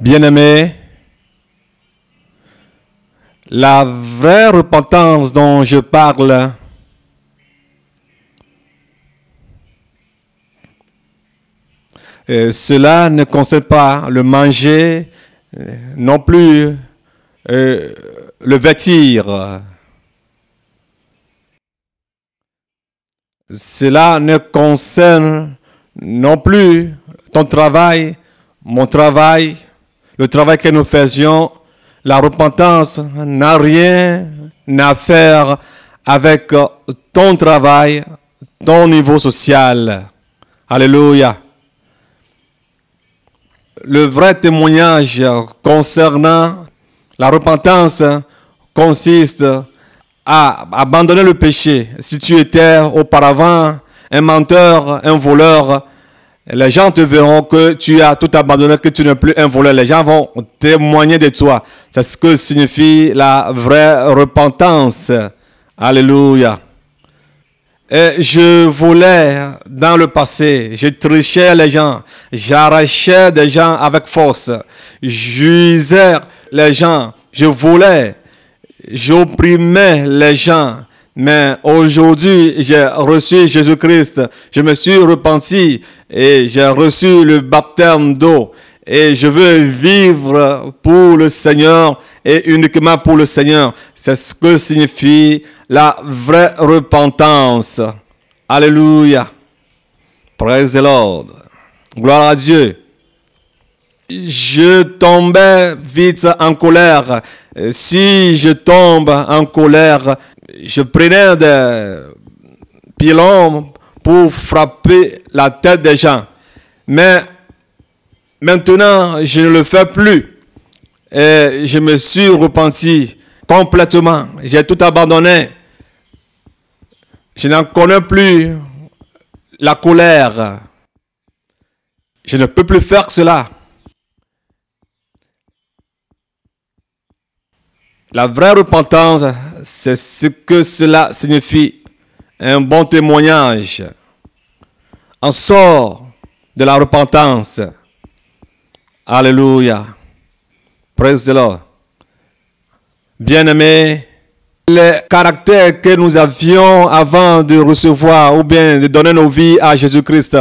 Bien-aimés, la vraie repentance dont je parle, cela ne concerne pas le manger, non plus le vêtir. Cela ne concerne non plus ton travail, mon travail, le travail que nous faisions. La repentance n'a rien à faire avec ton travail, ton niveau social. Alléluia. Le vrai témoignage concernant la repentance consiste à abandonner le péché. Si tu étais auparavant un menteur, un voleur, les gens te verront que tu as tout abandonné, que tu n'es plus un voleur. Les gens vont témoigner de toi. C'est ce que signifie la vraie repentance. Alléluia. Et je volais dans le passé, je trichais les gens, j'arrachais des gens avec force, j'usais les gens, je volais, j'opprimais les gens. Mais aujourd'hui, j'ai reçu Jésus-Christ, je me suis repenti et j'ai reçu le baptême d'eau. Et je veux vivre pour le Seigneur et uniquement pour le Seigneur. C'est ce que signifie la vraie repentance. Alléluia. Praise the Lord. Gloire à Dieu. Je tombais vite en colère. Si je tombe en colère, je prenais des pilons pour frapper la tête des gens. Mais maintenant, je ne le fais plus. Et je me suis repenti complètement. J'ai tout abandonné. Je n'en connais plus la colère. Je ne peux plus faire cela. La vraie repentance, c'est ce que cela signifie. Un bon témoignage. On sort de la repentance. Alléluia. Praise the Lord. Bien-aimés, les caractères que nous avions avant de recevoir ou bien de donner nos vies à Jésus-Christ,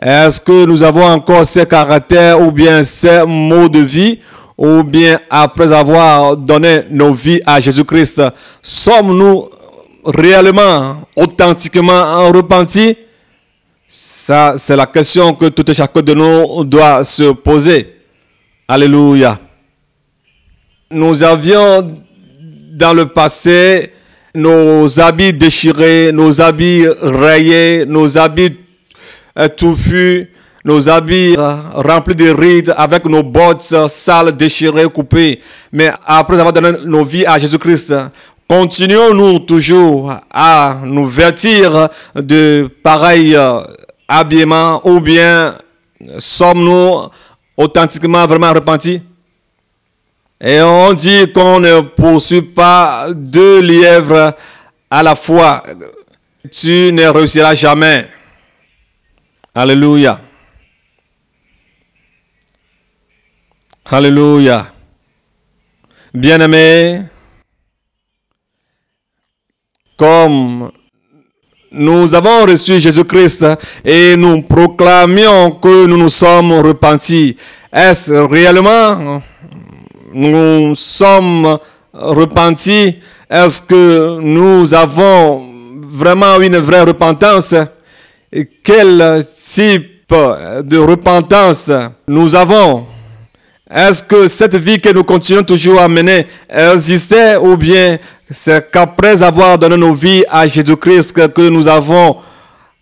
est-ce que nous avons encore ces caractères ou bien ces mots de vie, ou bien après avoir donné nos vies à Jésus-Christ, sommes-nous réellement, authentiquement repentis? Ça, c'est la question que tout et chacun de nous doit se poser. Alléluia. Nous avions dans le passé nos habits déchirés, nos habits rayés, nos habits touffus, nos habits remplis de rides avec nos bottes sales, déchirées, coupées. Mais après avoir donné nos vies à Jésus-Christ, continuons-nous toujours à nous vêtir de pareils habillements ou bien sommes-nous authentiquement vraiment repentis? Et on dit qu'on ne poursuit pas deux lièvres à la fois. Tu ne réussiras jamais. Alléluia. Alléluia. Bien-aimés, comme nous avons reçu Jésus-Christ et nous proclamions que nous nous sommes repentis, est-ce réellement nous sommes repentis? Est-ce que nous avons vraiment une vraie repentance? Et quel type de repentance nous avons? Est-ce que cette vie que nous continuons toujours à mener existait, ou bien c'est qu'après avoir donné nos vies à Jésus-Christ que nous avons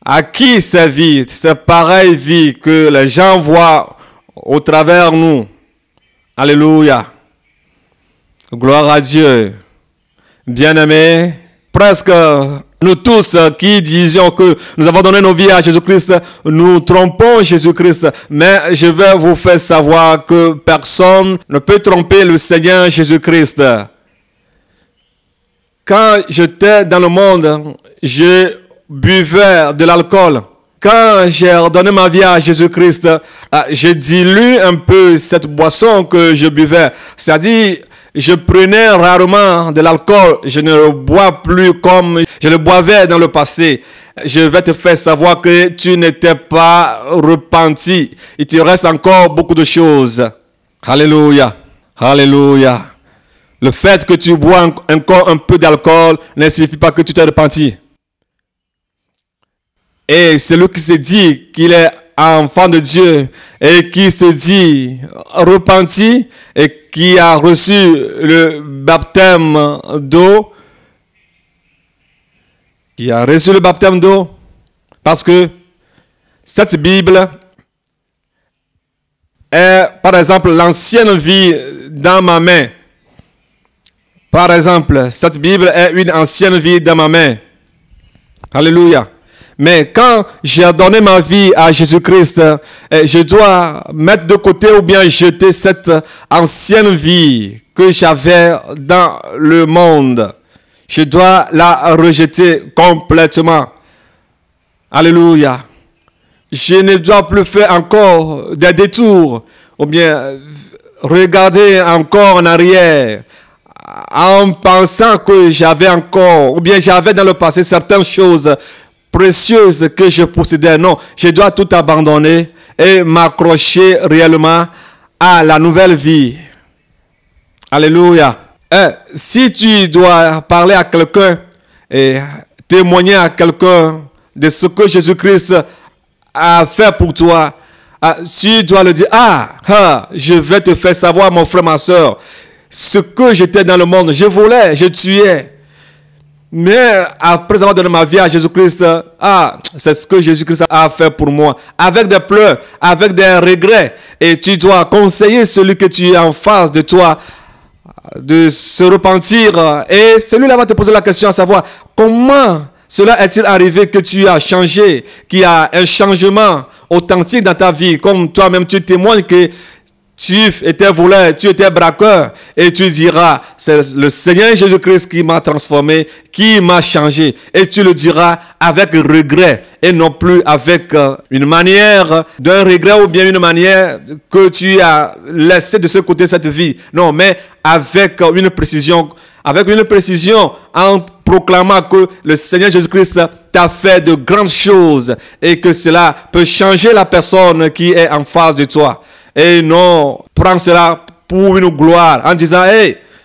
acquis ces vies, ces pareilles vies que les gens voient au travers nous? Alléluia. Gloire à Dieu. Bien-aimés, presque nous tous qui disions que nous avons donné nos vies à Jésus-Christ, nous trompons Jésus-Christ. Mais je vais vous faire savoir que personne ne peut tromper le Seigneur Jésus-Christ. Quand j'étais dans le monde, je buvais de l'alcool. Quand j'ai redonné ma vie à Jésus-Christ, j'ai dilué un peu cette boisson que je buvais. C'est-à-dire, je prenais rarement de l'alcool. Je ne le bois plus comme je le boivais dans le passé. Je vais te faire savoir que tu n'étais pas repenti. Il te reste encore beaucoup de choses. Alléluia. Alléluia. Le fait que tu bois encore un peu d'alcool ne signifie pas que tu t'es repenti. Et celui qui se dit qu'il est enfant de Dieu et qui se dit repenti et qui a reçu le baptême d'eau, parce que cette Bible est, par exemple, l'ancienne vie dans ma main. Par exemple, cette Bible est une ancienne vie dans ma main. Alléluia. Mais quand j'ai donné ma vie à Jésus-Christ, je dois mettre de côté ou bien jeter cette ancienne vie que j'avais dans le monde. Je dois la rejeter complètement. Alléluia. Je ne dois plus faire encore des détours ou bien regarder encore en arrière en pensant que j'avais encore ou bien j'avais dans le passé certaines choses précieuses que je possédais. Non, je dois tout abandonner et m'accrocher réellement à la nouvelle vie. Alléluia. Si tu dois parler à quelqu'un et témoigner à quelqu'un de ce que Jésus-Christ a fait pour toi, tu dois le dire, je vais te faire savoir, mon frère, ma soeur, ce que j'étais dans le monde, je volais, je tuais. Mais après avoir donné ma vie à Jésus-Christ, c'est ce que Jésus-Christ a fait pour moi. Avec des pleurs, avec des regrets. Et tu dois conseiller celui que tu es en face de toi de se repentir. Et celui-là va te poser la question à savoir comment cela est-il arrivé que tu as changé, qu'il y a un changement authentique dans ta vie. Comme toi-même tu témoignes que tu étais voleur, tu étais braqueur, et tu diras, c'est le Seigneur Jésus-Christ qui m'a transformé, qui m'a changé. Et tu le diras avec regret, et non plus avec une manière d'un regret ou bien une manière que tu as laissé de ce côté cette vie. Non, mais avec une précision en proclamant que le Seigneur Jésus-Christ t'a fait de grandes choses et que cela peut changer la personne qui est en face de toi. Et non, prends cela pour une gloire en disant,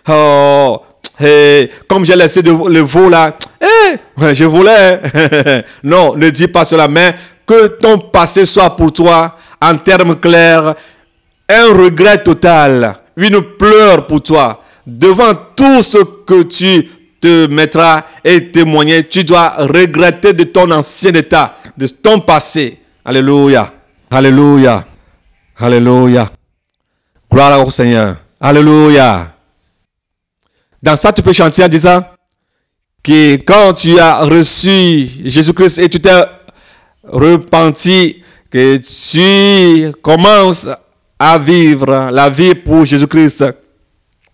comme j'ai laissé le veau là, je voulais. Non, ne dis pas cela, mais que ton passé soit pour toi, en termes clairs, un regret total, une pleure pour toi. Devant tout ce que tu te mettras et témoigner, tu dois regretter de ton ancien état, de ton passé. Alléluia. Alléluia. Alléluia. Gloire au Seigneur. Alléluia. Dans ça, tu peux chanter en disant que quand tu as reçu Jésus-Christ et tu t'es repenti, que tu commences à vivre la vie pour Jésus-Christ,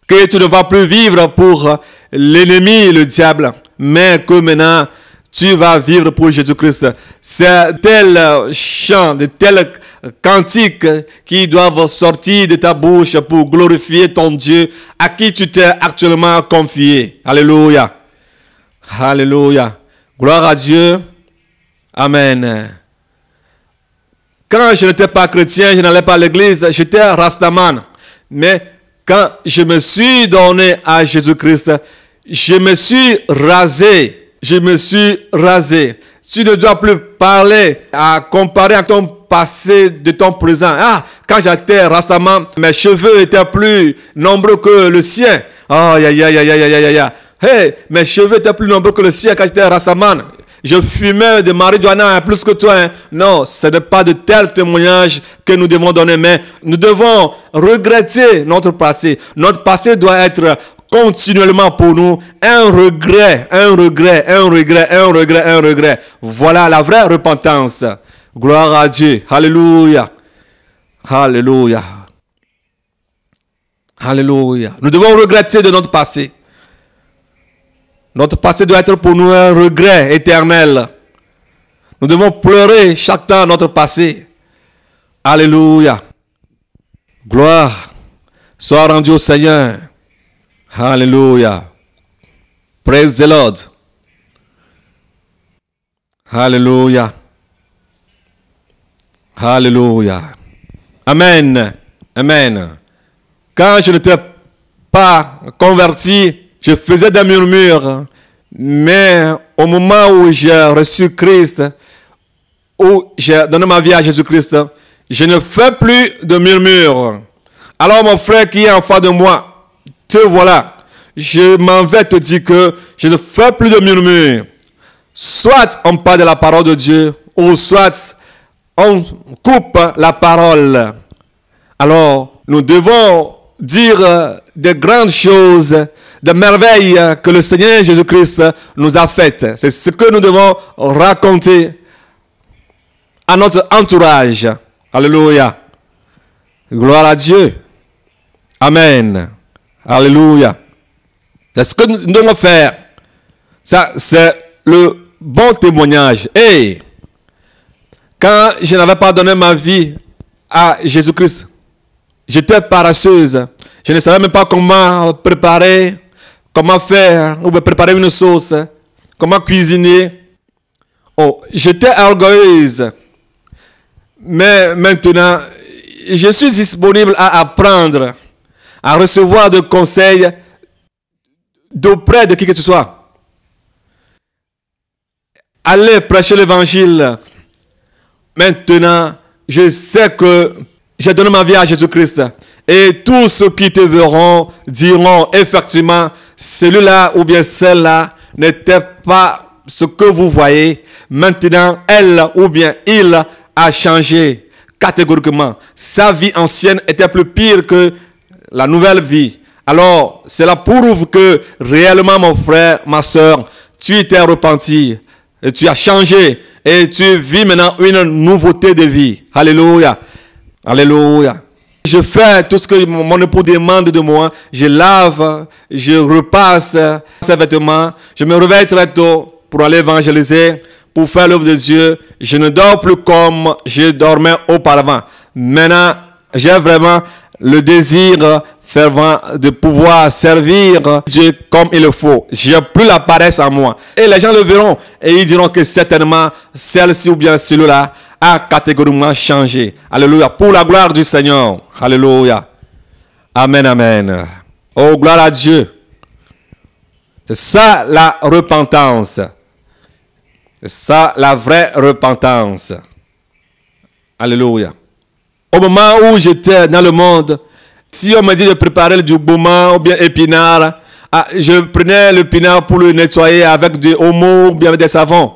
que tu ne vas plus vivre pour l'ennemi, le diable, mais que maintenant, tu vas vivre pour Jésus-Christ. C'est tel chant, de tels cantiques qui doivent sortir de ta bouche pour glorifier ton Dieu à qui tu t'es actuellement confié. Alléluia. Alléluia. Gloire à Dieu. Amen. Quand je n'étais pas chrétien, je n'allais pas à l'église, j'étais rastaman. Mais quand je me suis donné à Jésus-Christ, je me suis rasé. Je me suis rasé. Tu ne dois plus parler à comparer à ton passé de ton présent. Quand j'étais rastaman, mes cheveux étaient plus nombreux que le sien. Mes cheveux étaient plus nombreux que le sien quand j'étais rastaman. Je fumais de marijuana plus que toi. Non, ce n'est pas de tels témoignages que nous devons donner, mais nous devons regretter notre passé. Notre passé doit être continuellement pour nous un regret. Voilà la vraie repentance. Gloire à Dieu. Alléluia. Alléluia. Alléluia. Nous devons regretter de notre passé. Notre passé doit être pour nous un regret éternel. Nous devons pleurer chaque temps notre passé. Alléluia. Gloire soit rendue au Seigneur. Alléluia. Praise the Lord. Alléluia. Alléluia. Amen. Amen. Quand je n'étais pas converti, je faisais des murmures. Mais au moment où j'ai reçu Christ, où j'ai donné ma vie à Jésus-Christ, je ne fais plus de murmures. Alors mon frère qui est en face de moi, te voilà. Je m'en vais te dire que je ne fais plus de murmures. Soit on parle de la parole de Dieu, ou soit on coupe la parole. Alors, nous devons dire des grandes choses, des merveilles que le Seigneur Jésus-Christ nous a faites. C'est ce que nous devons raconter à notre entourage. Alléluia. Gloire à Dieu. Amen. Alléluia. C'est ce que nous devons faire. Ça, c'est le bon témoignage. Et quand je n'avais pas donné ma vie à Jésus-Christ, j'étais paresseuse. Je ne savais même pas comment préparer, comment faire, ou préparer une sauce, comment cuisiner. Oh, j'étais orgueilleuse. Mais maintenant, je suis disponible à apprendre, à recevoir des conseils d'auprès de qui que ce soit. Allez prêcher l'évangile. Maintenant, je sais que j'ai donné ma vie à Jésus-Christ. Et tous ceux qui te verront diront effectivement, celui-là ou bien celle-là n'était pas ce que vous voyez. Maintenant, elle ou bien il a changé catégoriquement. Sa vie ancienne était plus pire que la nouvelle vie. Alors, cela prouve que réellement, mon frère, ma soeur, tu t'es repenti et tu as changé et tu vis maintenant une nouveauté de vie. Alléluia. Alléluia. Je fais tout ce que mon époux demande de moi. Je lave, je repasse ses vêtements. Je me réveille très tôt pour aller évangéliser, pour faire l'œuvre de Dieu. Je ne dors plus comme je dormais auparavant. Maintenant, j'ai vraiment le désir fervent de pouvoir servir Dieu comme il le faut. Je n'ai plus la paresse en moi. Et les gens le verront et ils diront que certainement celle-ci ou bien celui-là a catégoriquement changé. Alléluia. Pour la gloire du Seigneur. Alléluia. Amen, amen. Oh, gloire à Dieu. C'est ça la repentance. C'est ça la vraie repentance. Alléluia. Au moment où j'étais dans le monde, si on me dit de préparer du bouma ou bien épinard, je prenais l'épinard pour le nettoyer avec du homo ou bien avec des savons.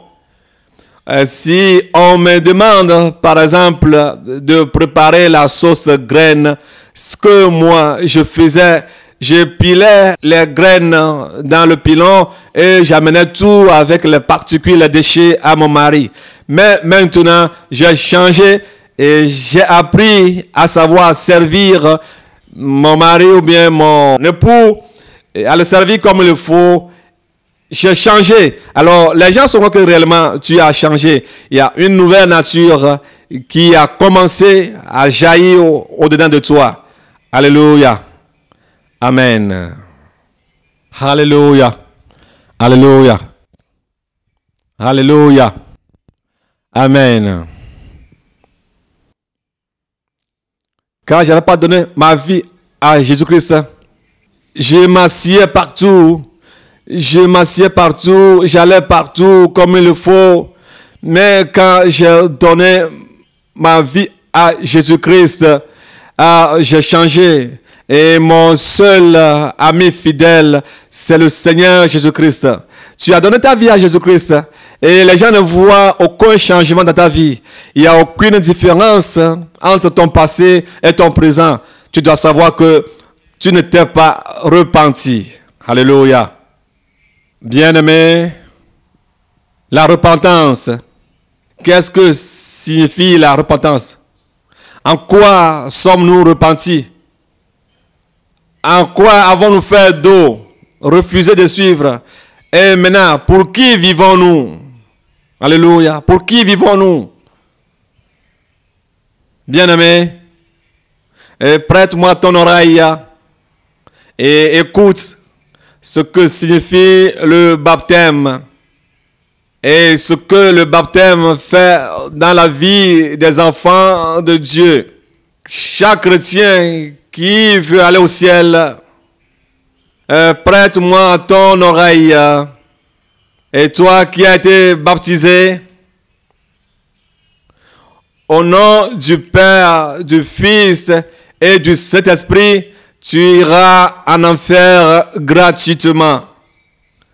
Si on me demande, par exemple, de préparer la sauce graine, ce que moi je faisais, je pilais les graines dans le pilon et j'amenais tout avec les particules, les déchets à mon mari. Mais maintenant, j'ai changé et j'ai appris à savoir servir mon mari ou bien mon époux, à le servir comme il faut. J'ai changé. Alors, les gens sauront que réellement, tu as changé. Il y a une nouvelle nature qui a commencé à jaillir au-dedans de toi. Alléluia. Amen. Alléluia. Alléluia. Alléluia. Amen. Quand je n'avais pas donné ma vie à Jésus-Christ, je m'assieds partout. Je m'assieds partout, j'allais partout comme il le faut. Mais quand j'ai donné ma vie à Jésus-Christ, j'ai changé. Et mon seul ami fidèle, c'est le Seigneur Jésus-Christ. Tu as donné ta vie à Jésus-Christ et les gens ne voient aucun changement dans ta vie. Il n'y a aucune différence entre ton passé et ton présent. Tu dois savoir que tu ne t'es pas repenti. Alléluia. Bien-aimé, la repentance. Qu'est-ce que signifie la repentance? En quoi sommes-nous repentis? En quoi avons-nous fait d'eau, refusé de suivre? Et maintenant, pour qui vivons-nous? Alléluia. Pour qui vivons-nous? Bien-aimé, prête-moi ton oreille et écoute ce que signifie le baptême et ce que le baptême fait dans la vie des enfants de Dieu. Chaque chrétien qui veut aller au ciel, prête-moi ton oreille. Et toi qui as été baptisé, au nom du Père, du Fils et du Saint-Esprit, tu iras en enfer gratuitement.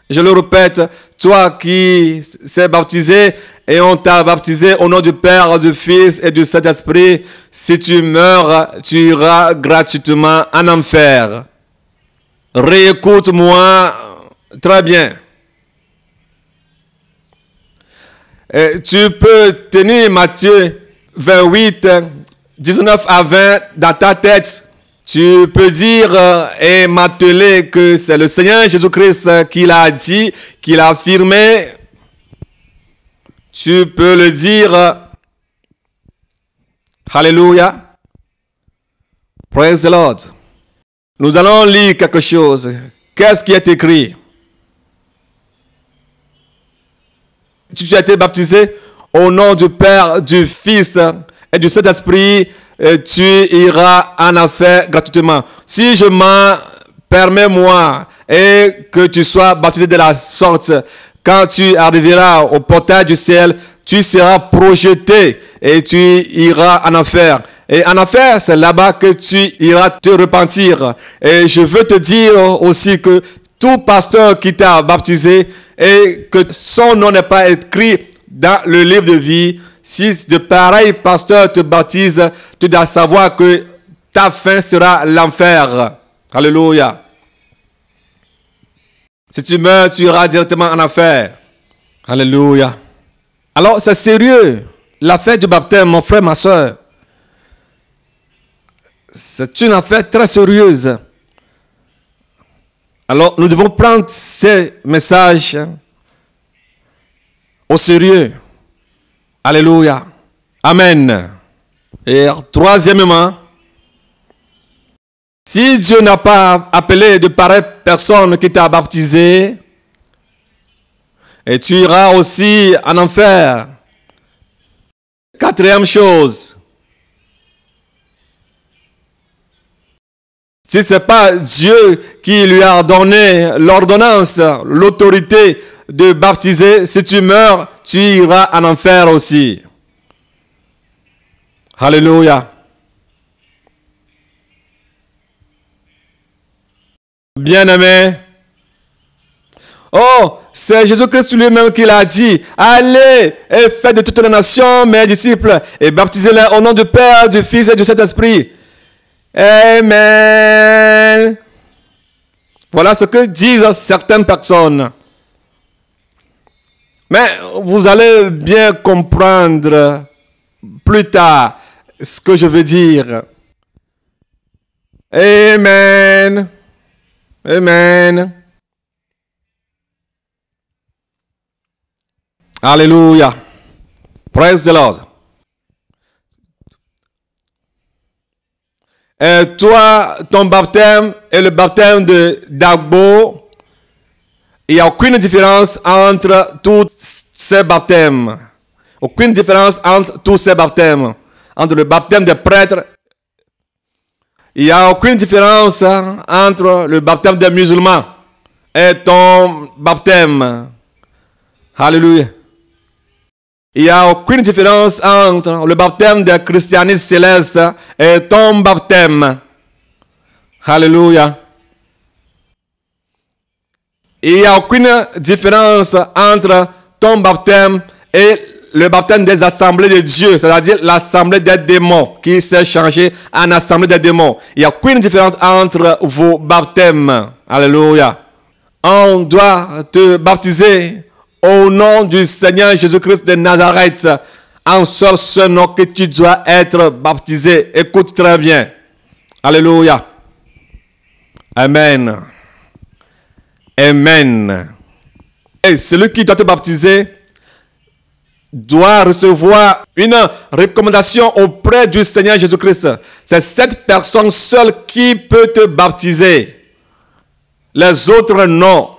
Je le répète, toi qui s'es baptisé et on t'a baptisé au nom du Père, du Fils et du Saint-Esprit, si tu meurs, tu iras gratuitement en enfer. Réécoute-moi très bien. Et tu peux tenir Matthieu 28, 19 à 20 dans ta tête. Tu peux dire et m'atteler que c'est le Seigneur Jésus-Christ qui l'a dit, qui l'a affirmé. Tu peux le dire. Alléluia. Praise the Lord. Nous allons lire quelque chose. Qu'est-ce qui est écrit? Tu as été baptisé au nom du Père, du Fils et du Saint-Esprit. Tu iras en enfer gratuitement. Si je m'en permets moi et que tu sois baptisé de la sorte, quand tu arriveras au portail du ciel, tu seras projeté et tu iras en enfer. Et en enfer, c'est là-bas que tu iras te repentir. Et je veux te dire aussi que tout pasteur qui t'a baptisé et que son nom n'est pas écrit dans le livre de vie, si de pareils pasteurs te baptisent, tu dois savoir que ta fin sera l'enfer. Alléluia. Si tu meurs, tu iras directement en enfer. Alléluia. Alors, c'est sérieux. L'affaire du baptême, mon frère, ma soeur. C'est une affaire très sérieuse. Alors, nous devons prendre ces messages au sérieux. Alléluia. Amen. Et troisièmement, si Dieu n'a pas appelé de pareilles personnes qui t'a baptisé, et tu iras aussi en enfer. Quatrième chose, si ce n'est pas Dieu qui lui a donné l'ordonnance, l'autorité de baptiser, si tu meurs, tu iras en enfer aussi. Alléluia. Bien-aimé. Oh, c'est Jésus-Christ lui-même qui l'a dit. Allez et faites de toutes les nations mes disciples et baptisez-les au nom du Père, du Fils et du Saint-Esprit. Amen. Voilà ce que disent certaines personnes. Mais vous allez bien comprendre plus tard ce que je veux dire. Amen. Amen. Alléluia. Praise the Lord. Et toi, ton baptême et le baptême de Dagbo, il n'y a aucune différence entre tous ces baptêmes. Aucune différence entre tous ces baptêmes. Entre le baptême des prêtres, il n'y a aucune différence entre le baptême des musulmans et ton baptême. Alléluia. Il n'y a aucune différence entre le baptême des christianistes célestes et ton baptême. Alléluia. Il n'y a aucune différence entre ton baptême et le baptême des assemblées de Dieu, c'est-à-dire l'assemblée des démons qui s'est changée en assemblée des démons. Il n'y a aucune différence entre vos baptêmes. Alléluia. On doit te baptiser au nom du Seigneur Jésus-Christ de Nazareth. En ce nom que tu dois être baptisé. Écoute très bien. Alléluia. Amen. Amen. Et celui qui doit te baptiser doit recevoir une recommandation auprès du Seigneur Jésus-Christ. C'est cette personne seule qui peut te baptiser. Les autres, non.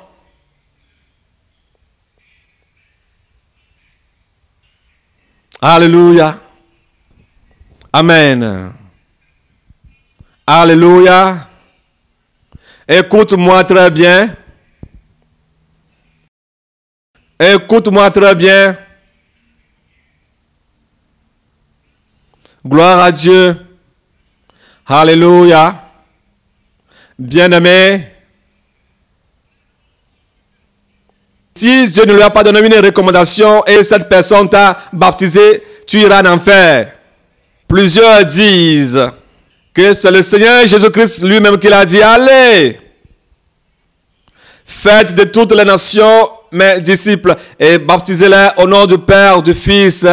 Alléluia. Amen. Alléluia. Écoute-moi très bien. Écoute-moi très bien. Gloire à Dieu. Alléluia. Bien-aimé. Si Dieu ne lui a pas donné une recommandation et cette personne t'a baptisé, tu iras en enfer. Plusieurs disent que c'est le Seigneur Jésus-Christ lui-même qui l'a dit. Allez, faites de toutes les nations mes disciples et baptisez-les au nom du Père, du Fils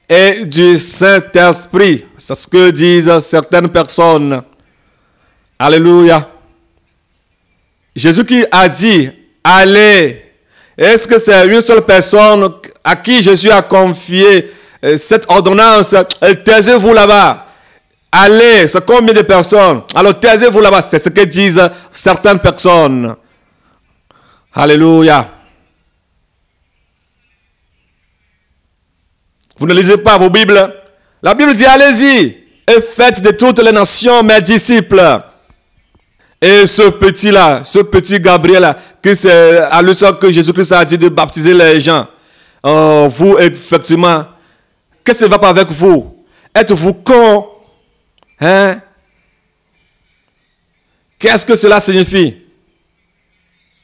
et du Saint-Esprit. C'est ce que disent certaines personnes. Alléluia. Jésus qui a dit, allez. Est-ce que c'est une seule personne à qui Jésus a confié cette ordonnance? Taisez-vous là-bas. Allez, c'est combien de personnes? Alors taisez-vous là-bas. C'est ce que disent certaines personnes. Alléluia. Vous ne lisez pas vos Bibles? La Bible dit, allez-y et faites de toutes les nations mes disciples. Et ce petit-là, ce petit Gabriel-là, que c'est à lui seul que Jésus-Christ a dit de baptiser les gens. Vous, effectivement, qu'est-ce qui ne va pas avec vous? Êtes-vous con? Hein? Qu'est-ce que cela signifie?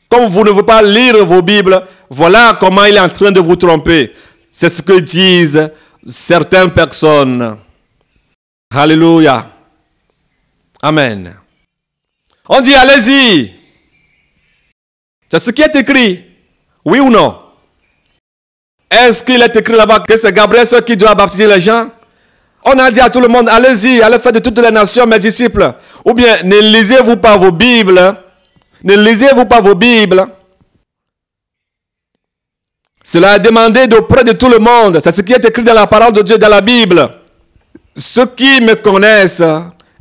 Comme vous ne voulez pas lire vos Bibles, voilà comment il est en train de vous tromper. C'est ce que disent certaines personnes. Alléluia. Amen. On dit allez-y. C'est ce qui est écrit. Oui ou non? Est-ce qu'il est écrit là-bas que c'est Gabriel seul qui doit baptiser les gens? On a dit à tout le monde, allez-y, allez faire de toutes les nations mes disciples. Ou bien, ne lisez-vous pas vos Bibles. Ne lisez-vous pas vos Bibles. Cela est demandé d'auprès de tout le monde. C'est ce qui est écrit dans la parole de Dieu, dans la Bible. Ceux qui me connaissent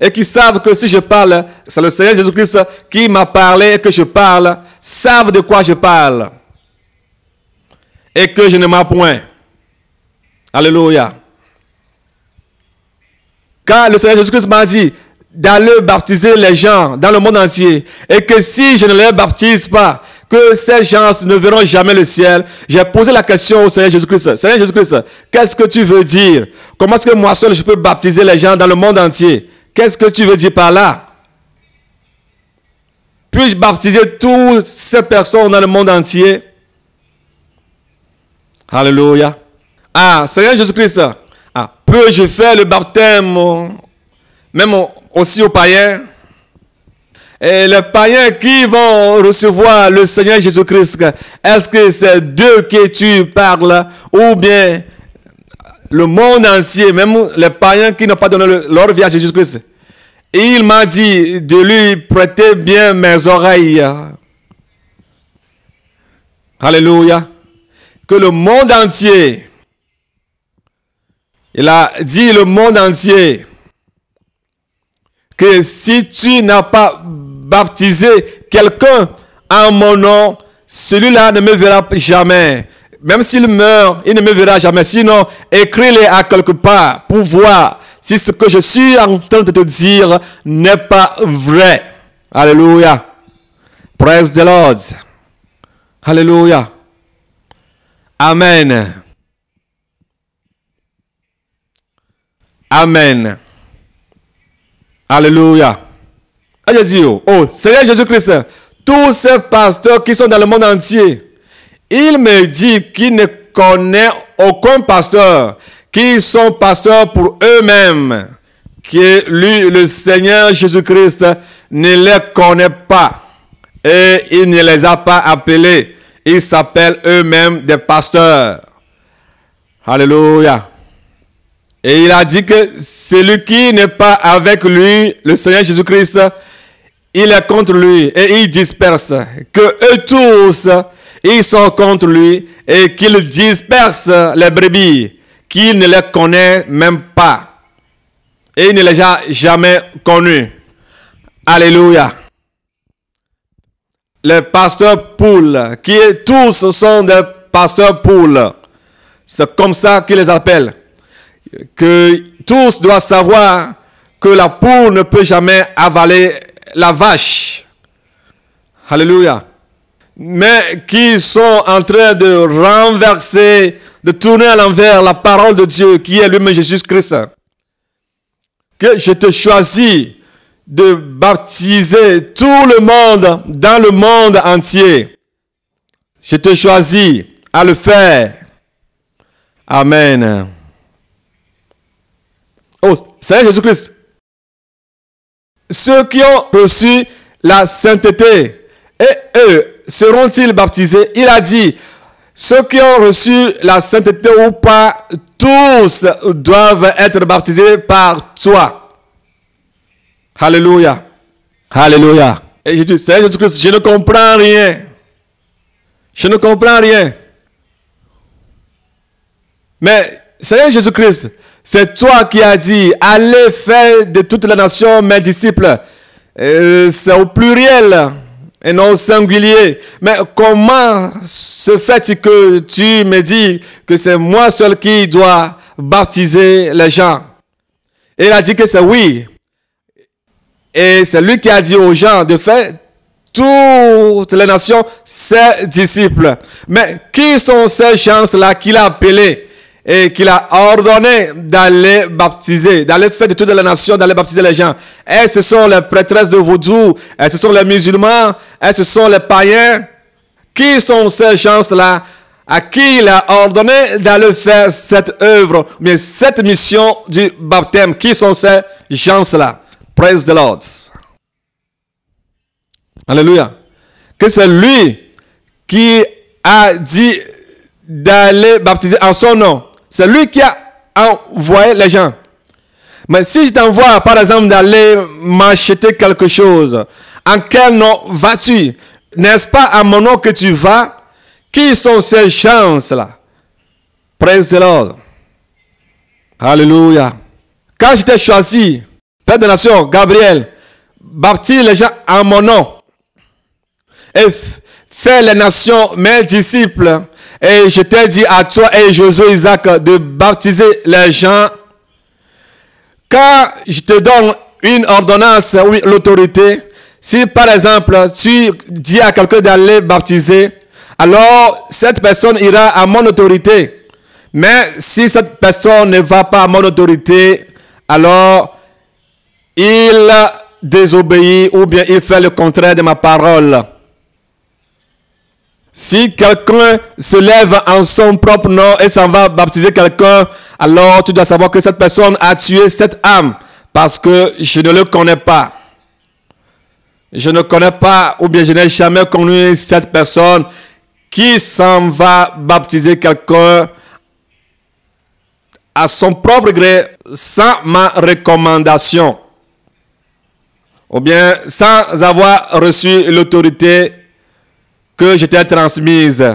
et qui savent que si je parle, c'est le Seigneur Jésus-Christ qui m'a parlé et que je parle, savent de quoi je parle. Et que je ne mens point. Alléluia. Car le Seigneur Jésus-Christ m'a dit d'aller baptiser les gens dans le monde entier. Et que si je ne les baptise pas, que ces gens ne verront jamais le ciel. J'ai posé la question au Seigneur Jésus-Christ. Seigneur Jésus-Christ, qu'est-ce que tu veux dire? Comment est-ce que moi seul je peux baptiser les gens dans le monde entier? Qu'est-ce que tu veux dire par là? Puis-je baptiser toutes ces personnes dans le monde entier? Alléluia. Ah, Seigneur Jésus-Christ, peux-je faire le baptême même aussi aux païens? Et les païens qui vont recevoir le Seigneur Jésus-Christ, est-ce que c'est d'eux que tu parles ou bien le monde entier, même les païens qui n'ont pas donné leur vie à Jésus-Christ? Et il m'a dit de lui prêter bien mes oreilles. Alléluia. Que le monde entier, il a dit le monde entier, que si tu n'as pas baptisé quelqu'un en mon nom, celui-là ne me verra jamais. Même s'il meurt, il ne me verra jamais. Sinon, écris-le à quelque part pour voir si ce que je suis en train de te dire n'est pas vrai. Alléluia. Praise the Lord. Alléluia. Amen. Amen. Alléluia. Je dis, oh, Seigneur Jésus-Christ, tous ces pasteurs qui sont dans le monde entier, il me dit qu'il ne connaît aucun pasteur, qui sont pasteurs pour eux-mêmes, que lui, le Seigneur Jésus-Christ, ne les connaît pas et il ne les a pas appelés. Ils s'appellent eux-mêmes des pasteurs. Alléluia. Et il a dit que celui qui n'est pas avec lui, le Seigneur Jésus-Christ, il est contre lui et il disperse. Que eux tous, ils sont contre lui et qu'ils dispersent les brebis, qu'il ne les connaît même pas. Et il ne les a jamais connus. Alléluia. Les pasteurs poules, qui tous sont des pasteurs poules. C'est comme ça qu'ils les appellent. Que tous doivent savoir que la poule ne peut jamais avaler la vache. Alléluia. Mais qui sont en train de renverser, de tourner à l'envers la parole de Dieu, qui est lui-même Jésus-Christ. Que je te choisis de baptiser tout le monde dans le monde entier. Je te choisis à le faire. Amen. Oh, Seigneur Jésus-Christ. Ceux qui ont reçu la sainteté, et eux, seront-ils baptisés? Il a dit, ceux qui ont reçu la sainteté ou pas, tous doivent être baptisés par toi. Alléluia. Alléluia. Et je dis, Seigneur Jésus-Christ, je ne comprends rien. Je ne comprends rien. Mais, Seigneur Jésus-Christ, c'est toi qui as dit, allez faire de toutes les nations mes disciples. C'est au pluriel et non au singulier. Mais comment se fait-il que tu me dis que c'est moi seul qui dois baptiser les gens? Et il a dit que c'est oui. Et c'est lui qui a dit aux gens de faire toutes les nations ses disciples. Mais qui sont ces gens-là qu'il a appelés et qu'il a ordonné d'aller baptiser, d'aller faire de toutes les nations, d'aller baptiser les gens? Et ce sont les prêtresses de vaudou, et ce sont les musulmans, et ce sont les païens. Qui sont ces gens-là à qui il a ordonné d'aller faire cette œuvre, mais cette mission du baptême? Qui sont ces gens-là? Praise the Lord. Alléluia. Que c'est lui qui a dit d'aller baptiser en son nom. C'est lui qui a envoyé les gens. Mais si je t'envoie, par exemple, d'aller m'acheter quelque chose, en quel nom vas-tu? N'est-ce pas à mon nom que tu vas? Qui sont ces gens-là? Praise the Lord. Alléluia. Quand je t'ai choisi, Père des Nations, Gabriel, baptise les gens en mon nom. Et fais les nations mes disciples. Et je t'ai dit à toi et Josué Isaac de baptiser les gens. Quand je te donne une ordonnance, oui, l'autorité, si par exemple tu dis à quelqu'un d'aller baptiser, alors cette personne ira à mon autorité. Mais si cette personne ne va pas à mon autorité, alors il désobéit ou bien il fait le contraire de ma parole. Si quelqu'un se lève en son propre nom et s'en va baptiser quelqu'un, alors tu dois savoir que cette personne a tué cette âme parce que je ne le connais pas. Je ne connais pas ou bien je n'ai jamais connu cette personne qui s'en va baptiser quelqu'un à son propre gré sans ma recommandation. Ou bien sans avoir reçu l'autorité que je t'ai transmise.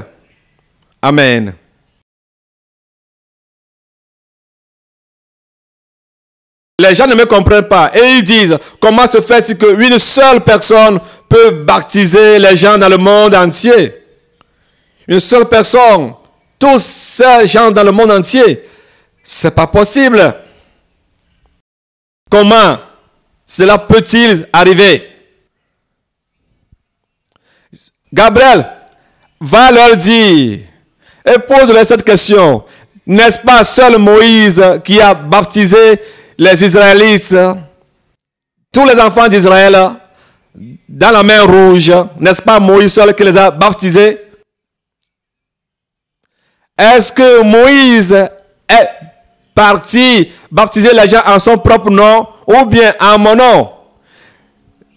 Amen. Les gens ne me comprennent pas. Et ils disent, comment se fait-il qu'une seule personne peut baptiser les gens dans le monde entier? Une seule personne. Tous ces gens dans le monde entier. C'est pas possible. Comment cela peut-il arriver? Gabriel va leur dire et pose-leur cette question. N'est-ce pas seul Moïse qui a baptisé les Israélites, tous les enfants d'Israël, dans la mer Rouge? N'est-ce pas Moïse seul qui les a baptisés? Est-ce que Moïse est parti baptiser les gens en son propre nom ou bien en mon nom?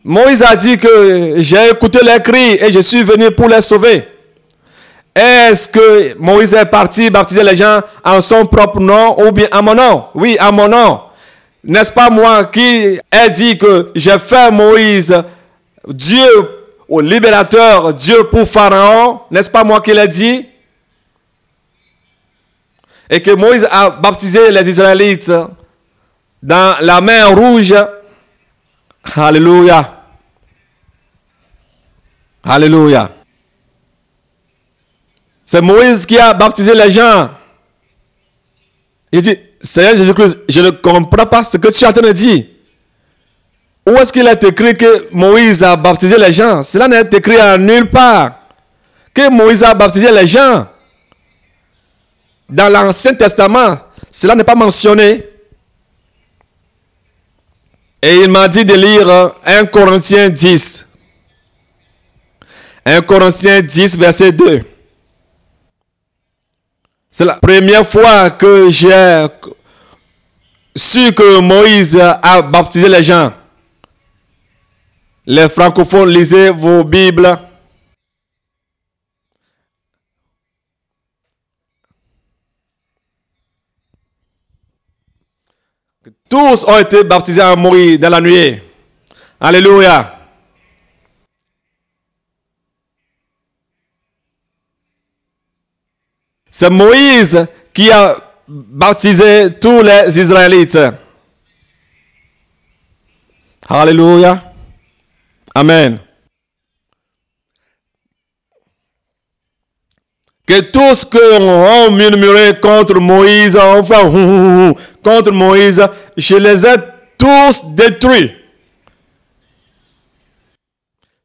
Moïse a dit que j'ai écouté les cris et je suis venu pour les sauver. Est-ce que Moïse est parti baptiser les gens en son propre nom ou bien en mon nom? Oui, en mon nom. N'est-ce pas moi qui ai dit que j'ai fait Moïse Dieu au libérateur Dieu pour Pharaon, n'est-ce pas moi qui l'ai dit? Et que Moïse a baptisé les Israélites dans la mer Rouge. Alléluia. Alléluia. C'est Moïse qui a baptisé les gens. Il dit, Seigneur Jésus-Christ, je ne comprends pas ce que tu es en train de dire. Où est-ce qu'il est écrit que Moïse a baptisé les gens? Cela n'est écrit en nulle part. Que Moïse a baptisé les gens. Dans l'Ancien Testament, cela n'est pas mentionné. Et il m'a dit de lire 1 Corinthiens 10. 1 Corinthiens 10, verset 2. C'est la première fois que j'ai su que Moïse a baptisé les gens. Les francophones, lisez vos Bibles. Tous ont été baptisés en Moïse dans la nuée. Alléluia. C'est Moïse qui a baptisé tous les Israélites. Alléluia. Amen. Que tous qui ont murmuré contre Moïse, enfin, contre Moïse, je les ai tous détruits.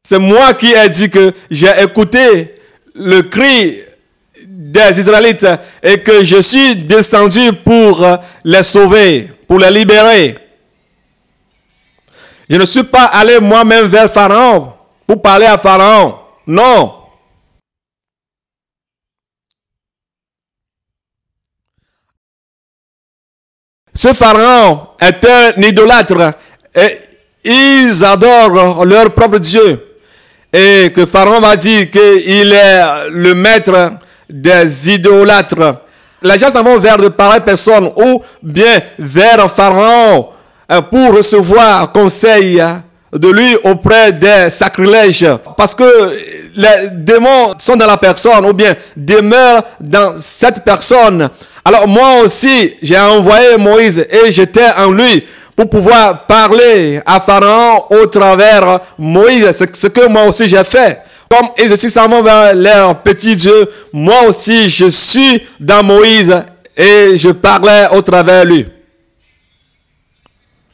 C'est moi qui ai dit que j'ai écouté le cri des Israélites et que je suis descendu pour les sauver, pour les libérer. Je ne suis pas allé moi-même vers Pharaon pour parler à Pharaon. Non. Ce Pharaon est un idolâtre et ils adorent leur propre Dieu. Et que Pharaon va dire qu'il est le maître des idolâtres. Les gens s'en vont vers de pareilles personnes ou bien vers Pharaon pour recevoir conseil de lui auprès des sacrilèges. Parce que les démons sont dans la personne ou bien demeurent dans cette personne. Alors moi aussi, j'ai envoyé Moïse et j'étais en lui pour pouvoir parler à Pharaon au travers Moïse. C'est ce que moi aussi j'ai fait. Comme ils aussi s'en vont vers leur petit Dieu, moi aussi je suis dans Moïse et je parlais au travers lui.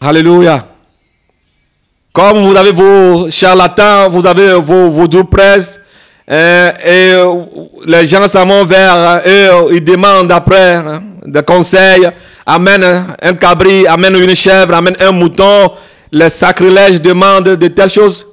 Alléluia. Comme vous avez vos charlatans, vous avez vos vaudou presses, et les gens s'en vont vers eux, ils demandent après des conseils, amène un cabri, amène une chèvre, amène un mouton, les sacrilèges demandent de telles choses,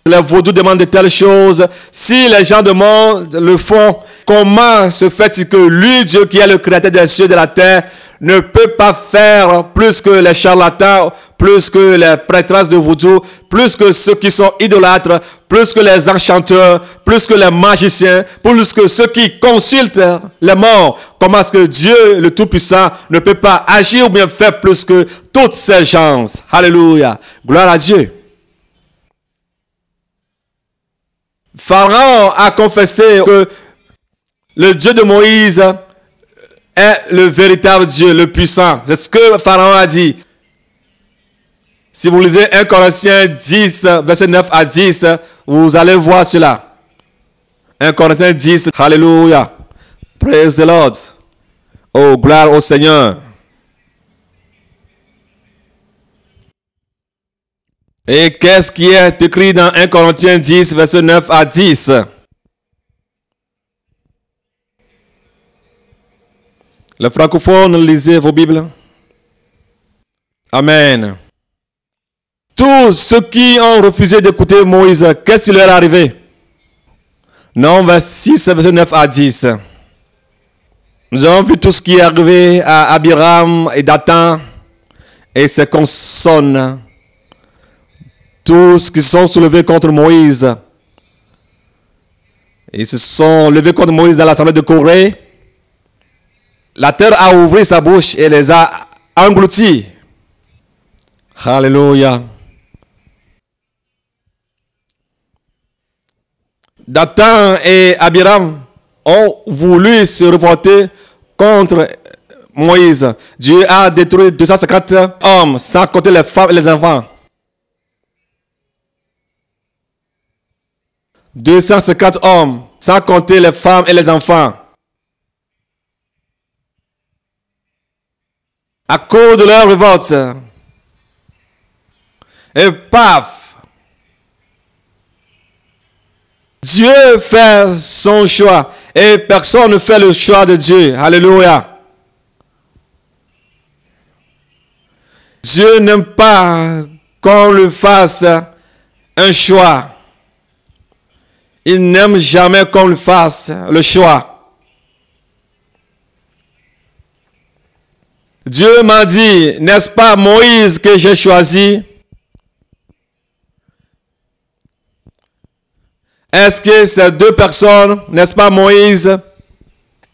les vaudous demandent de telles choses. Si les gens demandent, le font, comment se fait-il que lui, Dieu qui est le créateur des cieux et de la terre, ne peut pas faire plus que les charlatans, plus que les prêtresses de vaudou, plus que ceux qui sont idolâtres, plus que les enchanteurs, plus que les magiciens, plus que ceux qui consultent les morts. Comment est-ce que Dieu, le Tout-Puissant, ne peut pas agir ou bien faire plus que toutes ces gens? Alléluia. Gloire à Dieu. Pharaon a confessé que le Dieu de Moïse est le véritable Dieu, le puissant. C'est ce que Pharaon a dit. Si vous lisez 1 Corinthiens 10, verset 9 à 10, vous allez voir cela. 1 Corinthiens 10, Alléluia. Praise the Lord. Oh, gloire au Seigneur. Et qu'est-ce qui est écrit dans 1 Corinthiens 10, verset 9 à 10? Les francophones, lisez vos Bibles. Amen. Tous ceux qui ont refusé d'écouter Moïse, qu'est-ce qui leur est arrivé? Non, verset 6, verset 9 à 10. Nous avons vu tout ce qui est arrivé à Abiram et Dathan et ses consonnes. Tous qui se sont soulevés contre Moïse. Ils se sont levés contre Moïse dans l'assemblée de Corée. La terre a ouvert sa bouche et les a engloutis. Alléluia. Dathan et Abiram ont voulu se révolter contre Moïse. Dieu a détruit 250 hommes, sans compter les femmes et les enfants. 250 hommes, sans compter les femmes et les enfants. À cause de leur révolte. Et paf! Dieu fait son choix. Et personne ne fait le choix de Dieu. Alléluia. Dieu n'aime pas qu'on lui fasse un choix. Il n'aime jamais qu'on lui fasse le choix. Dieu m'a dit, n'est-ce pas Moïse que j'ai choisi? Est-ce que ces deux personnes, n'est-ce pas Moïse?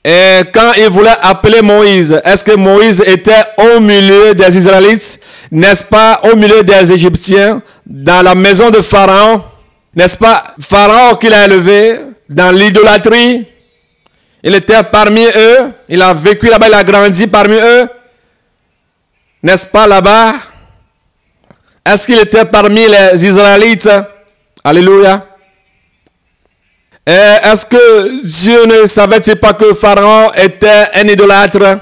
Et quand il voulait appeler Moïse, est-ce que Moïse était au milieu des Israélites? N'est-ce pas au milieu des Égyptiens? Dans la maison de Pharaon? N'est-ce pas Pharaon qui l'a élevé dans l'idolâtrie? Il était parmi eux. Il a vécu là-bas, il a grandi parmi eux. N'est-ce pas là-bas? Est-ce qu'il était parmi les Israélites? Alléluia. Et est-ce que Dieu ne savait-il pas que Pharaon était un idolâtre?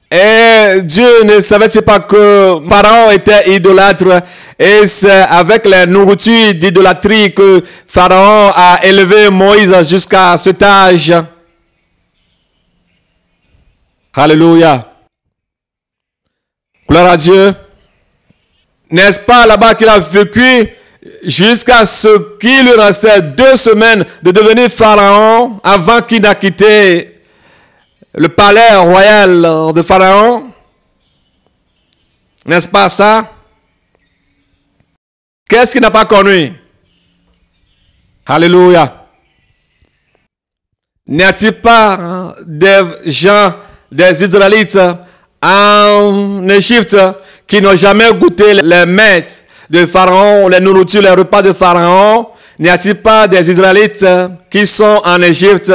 Et Dieu ne savait-il pas que Pharaon était idolâtre? Et c'est avec les nourritures d'idolâtrie que Pharaon a élevé Moïse jusqu'à cet âge. Alléluia. Gloire à Dieu. N'est-ce pas là-bas qu'il a vécu jusqu'à ce qu'il lui restait 2 semaines de devenir pharaon avant qu'il n'a quitté le palais royal de Pharaon? N'est-ce pas ça? Qu'est-ce qu'il n'a pas connu? Alléluia. N'y a-t-il pas des gens, des Israélites en Égypte qui n'ont jamais goûté les mets de Pharaon, les nourritures, les repas de Pharaon? N'y a-t-il pas des Israélites qui sont en Égypte,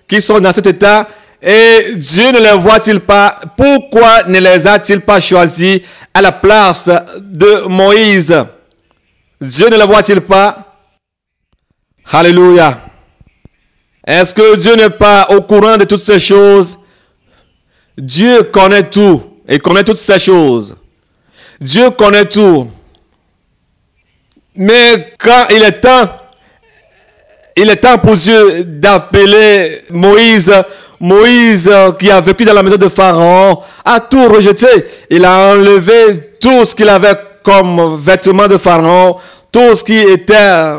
qui sont dans cet état? Et Dieu ne les voit-il pas? Pourquoi ne les a-t-il pas choisis à la place de Moïse? Dieu ne les voit-il pas? Alléluia. Est-ce que Dieu n'est pas au courant de toutes ces choses? Dieu connaît tout et connaît toutes ces choses. Dieu connaît tout. Mais quand il est temps pour Dieu d'appeler Moïse, Moïse qui a vécu dans la maison de Pharaon, a tout rejeté. Il a enlevé tout ce qu'il avait comme vêtements de Pharaon, tout ce qui était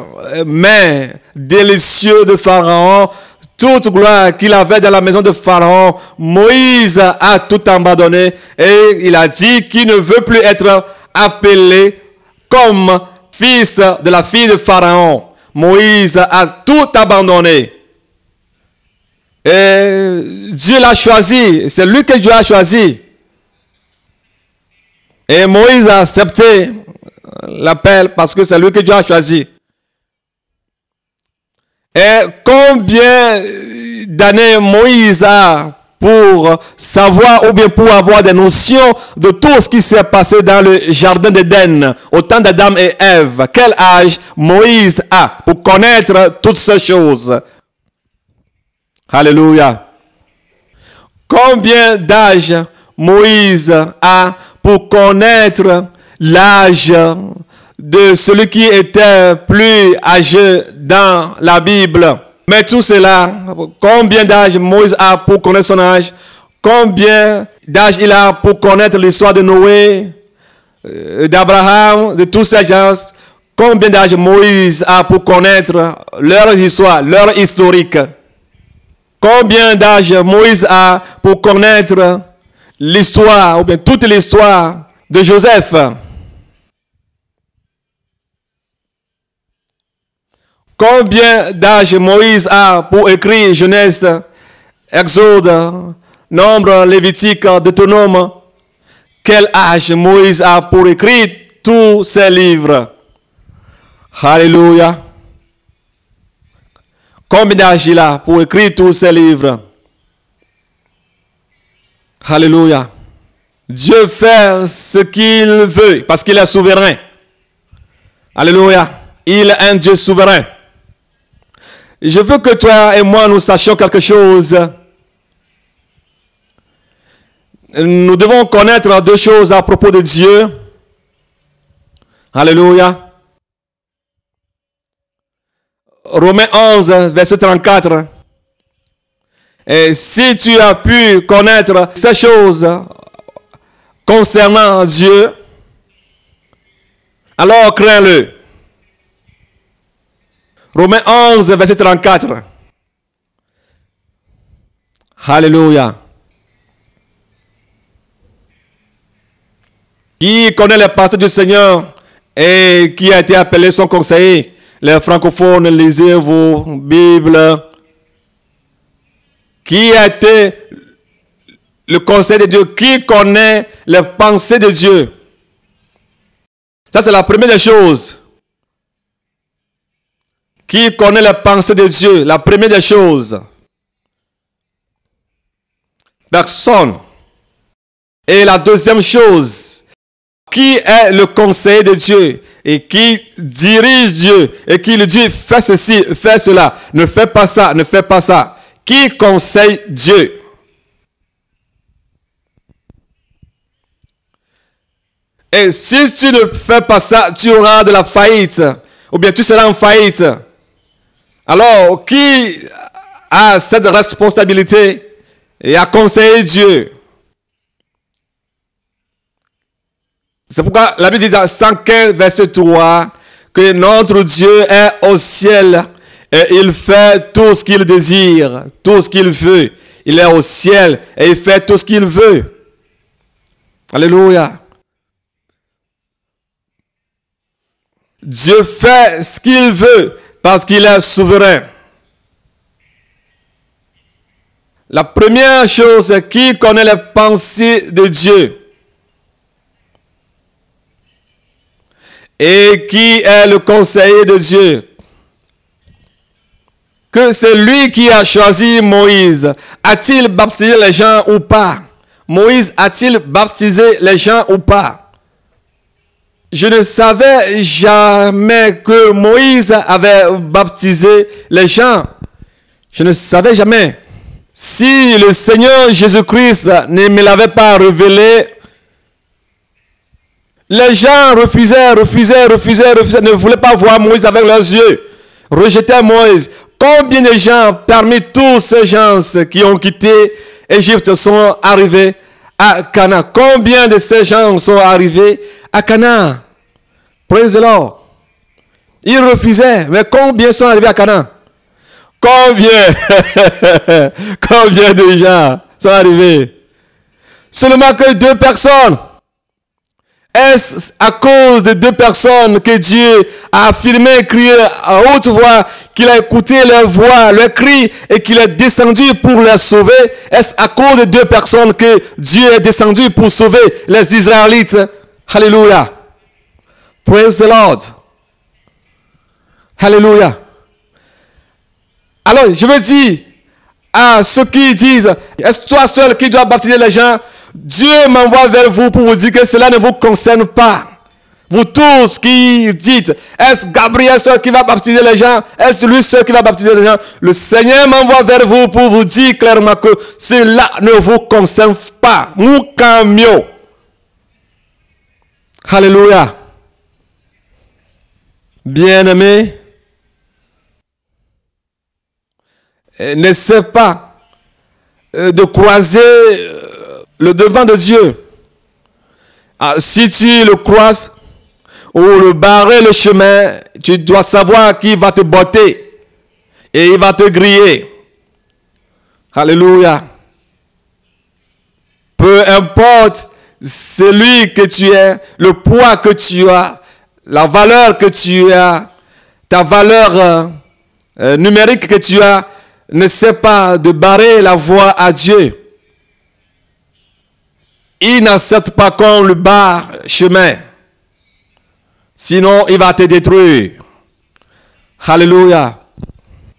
mets délicieux de Pharaon, toute gloire qu'il avait dans la maison de Pharaon. Moïse a tout abandonné et il a dit qu'il ne veut plus être appelé comme fils de la fille de Pharaon. Moïse a tout abandonné. Et Dieu l'a choisi. C'est lui que Dieu a choisi. Et Moïse a accepté l'appel parce que c'est lui que Dieu a choisi. Et combien d'années Moïse a pour savoir ou bien pour avoir des notions de tout ce qui s'est passé dans le jardin d'Éden au temps d'Adam et Ève? Quel âge Moïse a pour connaître toutes ces choses? Alléluia. Combien d'âge Moïse a pour connaître l'âge de celui qui était plus âgé dans la Bible? Mais tout cela, combien d'âge Moïse a pour connaître son âge? Combien d'âge il a pour connaître l'histoire de Noé, d'Abraham, de tous ces gens? Combien d'âge Moïse a pour connaître leur histoire, leur historique? Combien d'âge Moïse a pour connaître l'histoire, ou bien toute l'histoire de Joseph? Combien d'âge Moïse a pour écrire Genèse, Exode, Nombre, Lévitique, Deutéronome? Quel âge Moïse a pour écrire tous ces livres? Alléluia. Combien d'âge il a pour écrire tous ces livres? Alléluia. Dieu fait ce qu'il veut parce qu'il est souverain. Alléluia. Il est un Dieu souverain. Je veux que toi et moi nous sachions quelque chose. Nous devons connaître deux choses à propos de Dieu. Alléluia. Romains 11, verset 34. Et si tu as pu connaître ces choses concernant Dieu, alors crains-le. Romains 11, verset 34. Alléluia. Qui connaît les pensées du Seigneur et qui a été appelé son conseiller? Les francophones, lisez vos Bibles. Qui a été le conseil de Dieu? Qui connaît les pensées de Dieu? Ça, c'est la première des choses. Qui connaît les pensées de Dieu? La première des choses. Personne. Et la deuxième chose, qui est le conseiller de Dieu et qui dirige Dieu et qui lui dit fais ceci, fais cela, ne fais pas ça, ne fais pas ça. Qui conseille Dieu? Et si tu ne fais pas ça, tu auras de la faillite ou bien tu seras en faillite. Alors, qui a cette responsabilité et a conseillé Dieu? C'est pourquoi la Bible dit dans 115, verset 3, que notre Dieu est au ciel et il fait tout ce qu'il désire, tout ce qu'il veut. Il est au ciel et il fait tout ce qu'il veut. Alléluia. Dieu fait ce qu'il veut parce qu'il est souverain. La première chose, qui connaît les pensées de Dieu? Et qui est le conseiller de Dieu? Que c'est lui qui a choisi Moïse. A-t-il baptisé les gens ou pas? Moïse a-t-il baptisé les gens ou pas? Je ne savais jamais que Moïse avait baptisé les gens. Je ne savais jamais. Si le Seigneur Jésus-Christ ne me l'avait pas révélé, les gens refusaient, ne voulaient pas voir Moïse avec leurs yeux. Rejetaient Moïse. Combien de gens, parmi tous ces gens qui ont quitté Égypte, sont arrivés à Canaan? Combien de ces gens sont arrivés à Canaan? Praise the Lord. Ils refusaient, mais combien sont arrivés à Canaan? Combien? Combien de gens sont arrivés? Seulement que 2 personnes. Est-ce à cause de 2 personnes que Dieu a affirmé, crié à haute voix, qu'il a écouté leur voix, leur cri et qu'il est descendu pour les sauver? Est-ce à cause de 2 personnes que Dieu est descendu pour sauver les Israélites? Alléluia. Praise the Lord. Alléluia. Alors, je veux dire à ceux qui disent, est-ce toi seul qui dois baptiser les gens? Dieu m'envoie vers vous pour vous dire que cela ne vous concerne pas. Vous tous qui dites, est-ce Gabriel seul qui va baptiser les gens? Est-ce lui seul qui va baptiser les gens? Le Seigneur m'envoie vers vous pour vous dire clairement que cela ne vous concerne pas. Moukamio. Alléluia. Bien-aimé, n'essaie pas de croiser le devant de Dieu. Si tu le croises ou le barrer le chemin, tu dois savoir qu'il va te botter et il va te griller. Alléluia. Peu importe celui que tu es, le poids que tu as, la valeur que tu as, ta valeur numérique que tu as, n'essaie pas de barrer la voie à Dieu. Il n'accepte pas qu'on le barre chemin. Sinon, il va te détruire. Alléluia.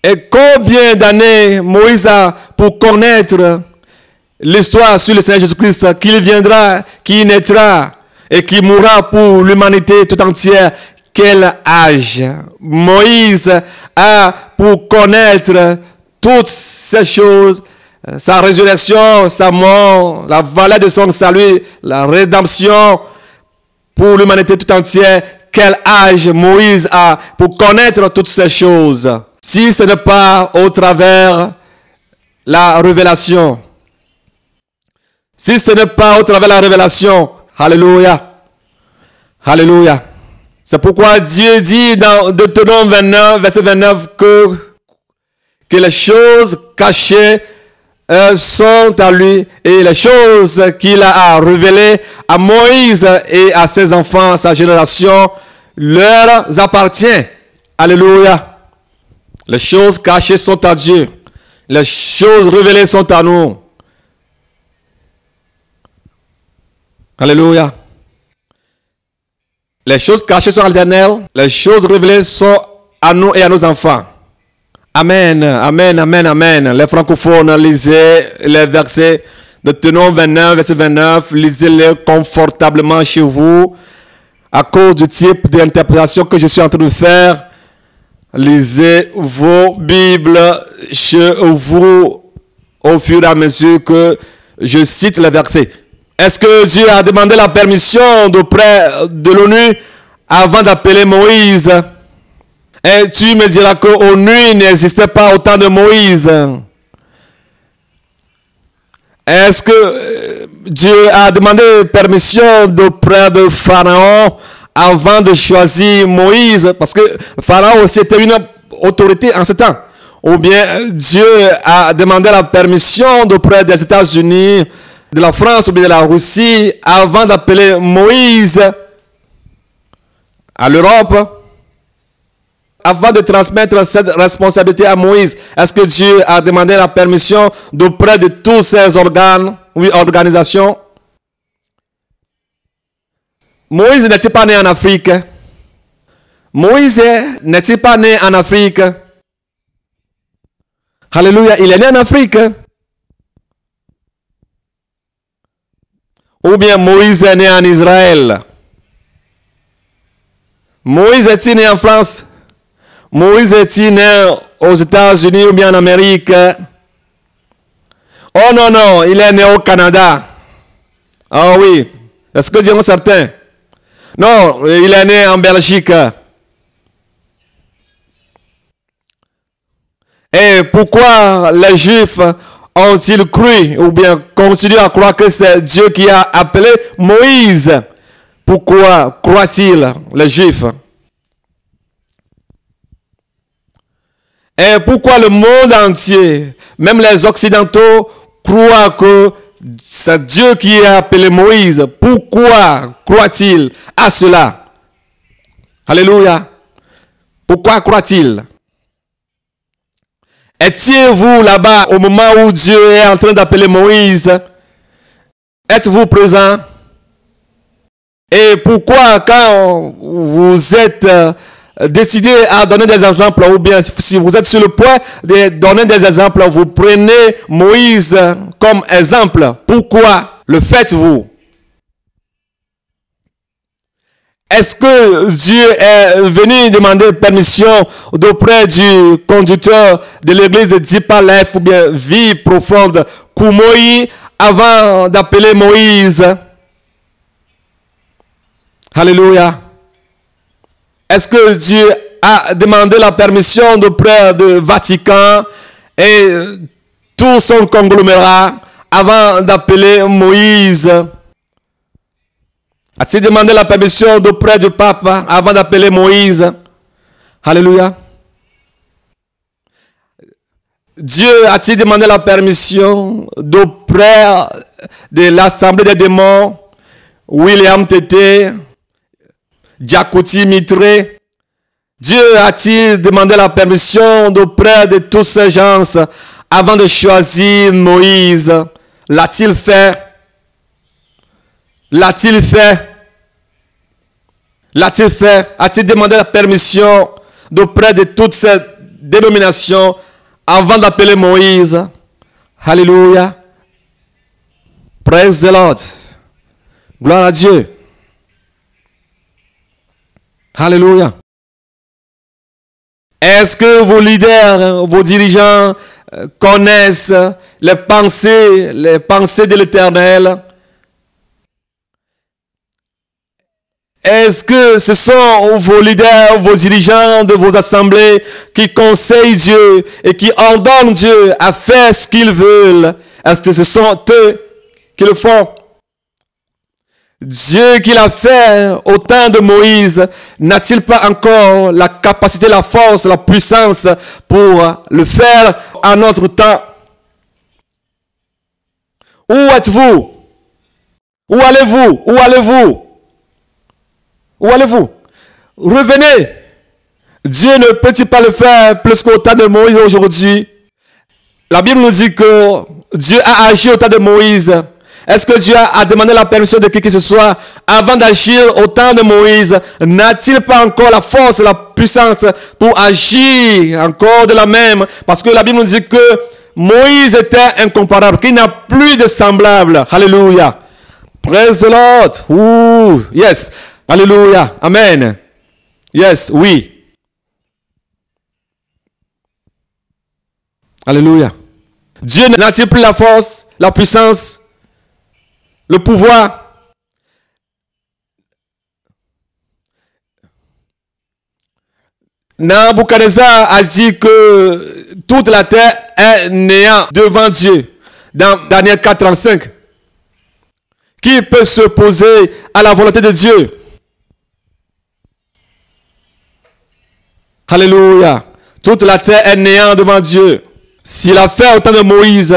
Et combien d'années Moïse a pour connaître l'histoire sur le Seigneur Jésus-Christ, qu'il viendra, qui naîtra et qui mourra pour l'humanité tout entière. Quel âge Moïse a pour connaître toutes ces choses, sa résurrection, sa mort, la valeur de son salut, la rédemption pour l'humanité tout entière. Quel âge Moïse a pour connaître toutes ces choses? Si ce n'est pas au travers la révélation. Si ce n'est pas au travers la révélation. Alléluia. Alléluia. C'est pourquoi Dieu dit dans Deutéronome 29, verset 29, que les choses cachées sont à lui et les choses qu'il a révélées à Moïse et à ses enfants, sa génération, leur appartient. Alléluia. Les choses cachées sont à Dieu. Les choses révélées sont à nous. Alléluia. Les choses cachées sont à l'Éternel. Les choses révélées sont à nous et à nos enfants. Amen, amen, amen, amen. Les francophones, lisez les versets de Deutéronome 29, verset 29. Lisez-les confortablement chez vous. À cause du type d'interprétation que je suis en train de faire, lisez vos Bibles chez vous au fur et à mesure que je cite les versets. Est-ce que Dieu a demandé la permission auprès de l'ONU avant d'appeler Moïse? Et tu me diras que l'ONU n'existait pas au temps de Moïse. Est-ce que Dieu a demandé permission auprès de Pharaon avant de choisir Moïse? Parce que Pharaon aussi était une autorité en ce temps. Ou bien Dieu a demandé la permission auprès des États-Unis, de la France ou bien de la Russie avant d'appeler Moïse à l'Europe, avant de transmettre cette responsabilité à Moïse. Est-ce que Dieu a demandé la permission d'auprès de tous ces organes, oui, organisations? Moïse n'était pas né en Afrique. Moïse n'était pas né en Afrique. Alléluia, il est né en Afrique. Ou bien Moïse est né en Israël. Moïse est-il né en France? Moïse est-il né aux États-Unis ou bien en Amérique? Oh non, non, il est né au Canada. Ah oui, est-ce que diront certains? Non, il est né en Belgique. Et pourquoi les Juifs ont-ils cru ou bien continuent à croire que c'est Dieu qui a appelé Moïse? Pourquoi croient-ils les Juifs? Et pourquoi le monde entier, même les Occidentaux, croient que c'est Dieu qui a appelé Moïse? Pourquoi croient-ils à cela? Alléluia. Pourquoi croient-ils? Étiez-vous là-bas au moment où Dieu est en train d'appeler Moïse? Êtes-vous présent? Et pourquoi quand vous êtes décidé à donner des exemples, ou bien si vous êtes sur le point de donner des exemples, vous prenez Moïse comme exemple? Pourquoi le faites-vous? Est-ce que Dieu est venu demander permission d'auprès du conducteur de l'église de Deeper Life ou bien Vie Profonde Koumoï avant d'appeler Moïse? Alléluia. Est-ce que Dieu a demandé la permission d'auprès du Vatican et tout son conglomérat avant d'appeler Moïse? A-t-il demandé la permission d'auprès du pape avant d'appeler Moïse? Alléluia. Dieu a-t-il demandé la permission d'auprès de l'Assemblée des démons, William Tété, Jakoti Mitré? Dieu a-t-il demandé la permission d'auprès de tous ces gens avant de choisir Moïse? L'a-t-il fait? L'a-t-il fait? L'a-t-il fait? A-t-il demandé la permission d'auprès de toutes ces dénomination avant d'appeler Moïse. Alléluia. Praise the Lord. Gloire à Dieu. Alléluia. Est-ce que vos leaders, vos dirigeants connaissent les pensées de l'Éternel? Est-ce que ce sont vos leaders, vos dirigeants de vos assemblées qui conseillent Dieu et qui ordonnent Dieu à faire ce qu'ils veulent? Est-ce que ce sont eux qui le font? Dieu qui l'a fait au temps de Moïse, n'a-t-il pas encore la capacité, la force, la puissance pour le faire à notre temps? Où êtes-vous? Où allez-vous? Où allez-vous? Où allez-vous? Revenez. Dieu ne peut-il pas le faire plus qu'au temps de Moïse aujourd'hui? La Bible nous dit que Dieu a agi au temps de Moïse. Est-ce que Dieu a demandé la permission de qui que ce soit avant d'agir au temps de Moïse? N'a-t-il pas encore la force et la puissance pour agir encore de la même? Parce que la Bible nous dit que Moïse était incomparable, qu'il n'y a plus de semblable. Alléluia. Praise the Lord. Ouh, yes. Alléluia. Amen. Yes, oui. Alléluia. Dieu n'a-t-il plus la force, la puissance, le pouvoir? Nabuchodonosor a dit que toute la terre est néant devant Dieu. Dans Daniel 4:35. Qui peut s'opposer à la volonté de Dieu? Alléluia. Toute la terre est néant devant Dieu. S'il a fait au temps de Moïse,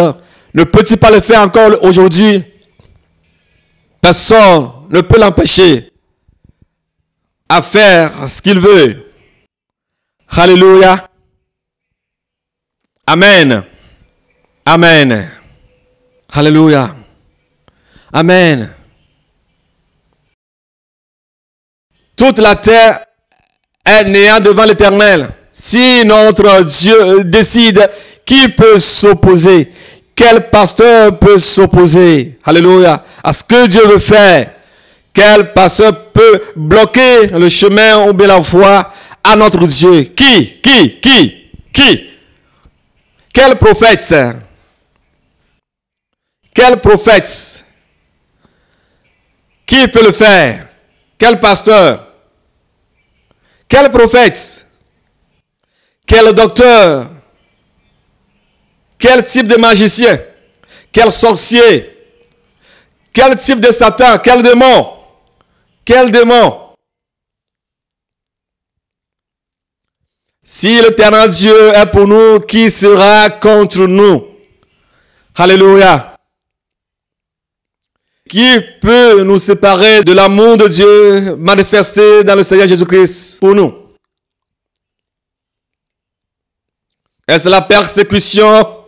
ne peut-il pas le faire encore aujourd'hui? Personne ne peut l'empêcher à faire ce qu'il veut. Alléluia. Amen. Amen. Alléluia. Amen. Toute la terre est néant devant l'Éternel. Si notre Dieu décide, qui peut s'opposer? Quel pasteur peut s'opposer? Alléluia. À ce que Dieu veut faire. Quel pasteur peut bloquer le chemin ou bien la voie à notre Dieu? Qui? Quel prophète? Quel prophète? Qui peut le faire? Quel pasteur? Quel prophète? Quel docteur? Quel type de magicien? Quel sorcier? Quel type de Satan? Quel démon? Quel démon? Si l'Éternel Dieu est pour nous, qui sera contre nous? Alléluia. Qui peut nous séparer de l'amour de Dieu manifesté dans le Seigneur Jésus-Christ pour nous? Est-ce la persécution?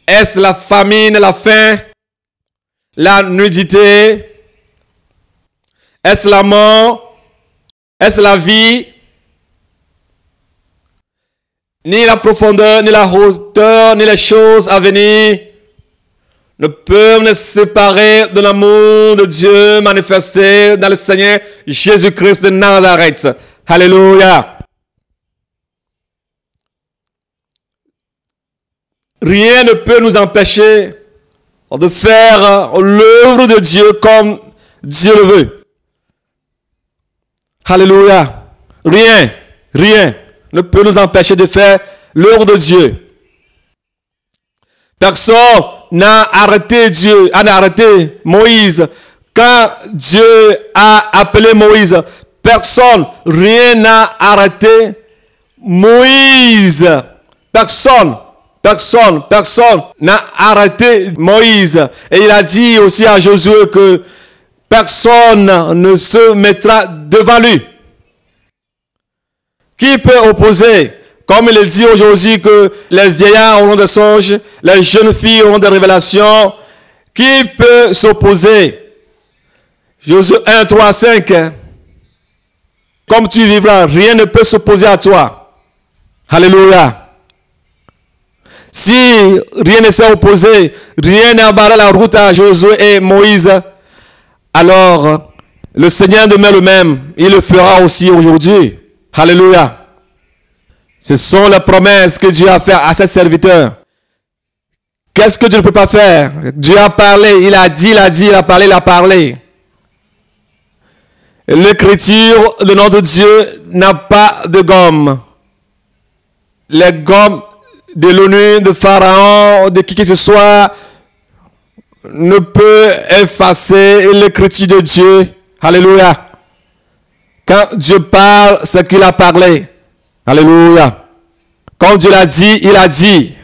Est-ce la famine, la faim, la nudité? Est-ce la mort? Est-ce la vie? Ni la profondeur, ni la hauteur, ni les choses à venir ne peuvent nous séparer de l'amour de Dieu manifesté dans le Seigneur Jésus-Christ de Nazareth. Alléluia. Rien ne peut nous empêcher de faire l'œuvre de Dieu comme Dieu le veut. Alléluia. Rien ne peut nous empêcher de faire l'œuvre de Dieu. Personne n'a arrêté Dieu, n'a arrêté Moïse. Quand Dieu a appelé Moïse, personne, rien n'a arrêté Moïse. Personne n'a arrêté Moïse. Et il a dit aussi à Josué que personne ne se mettra devant lui. Qui peut opposer? Comme il est dit aujourd'hui que les vieillards auront des songes, les jeunes filles auront des révélations. Qui peut s'opposer? Josué 1, 3, 5. comme tu vivras, rien ne peut s'opposer à toi. Alléluia. Si rien ne s'est opposé, rien n'a barré la route à Josué et Moïse, alors le Seigneur demeure le même. Il le fera aussi aujourd'hui. Alléluia. Ce sont les promesses que Dieu a faites à ses serviteurs. Qu'est-ce que Dieu ne peut pas faire? Dieu a parlé, il a dit, il a parlé, il a parlé. L'écriture de notre Dieu n'a pas de gomme. Les gommes de l'ONU, de Pharaon, de qui que ce soit, ne peut effacer l'écriture de Dieu. Alléluia. Quand Dieu parle, c'est qu'il a parlé. Alléluia. Comme Dieu l'a dit, il a dit.